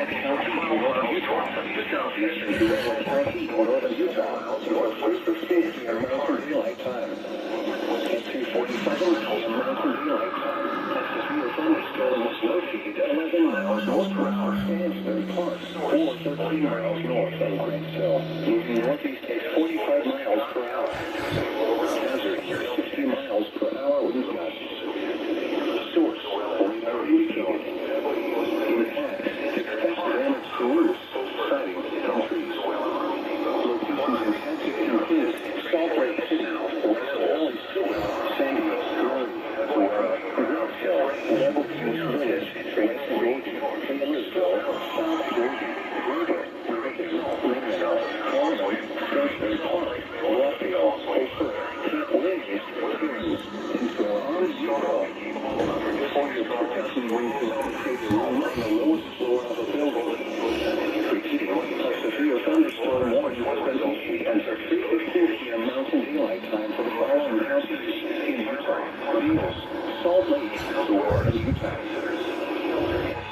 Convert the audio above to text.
County, northern Utah, the southeastern Redwood County, northern Utah, your first of safety or Mountain Daylight Time. At 2:47 p.m. Mountain Daylight Time, Texas Rio Thunderstorm was low speed 11 miles north per hour, Stansbury Park, or 13 miles north of Greenville. Moving northeast at 45 miles per hour. Hazard 60 miles per hour wind gusts. Source, radar indicated. Impact, expect damage to roofs, siding, and trees. Locations impacted include Salt Lake City, West Valley City, Sandy, Rome, Aurora, Grove Hill, Level View Village, Tracy, Taylorsville, South Georgia, Greenville, Greenville, Harmon, Stansbury Park, Rockville, Ophir, Camp Williams, Kearns, and so on and so on. For your protection, we can locate your room on the lowest floor of a building. Repeating, Texas Rio Thunderstorm warning has been issued until 3:15 p.m. Mountain Daylight Time for the following counties in Utah: Venus, Salt Lake, Aurora, Utah.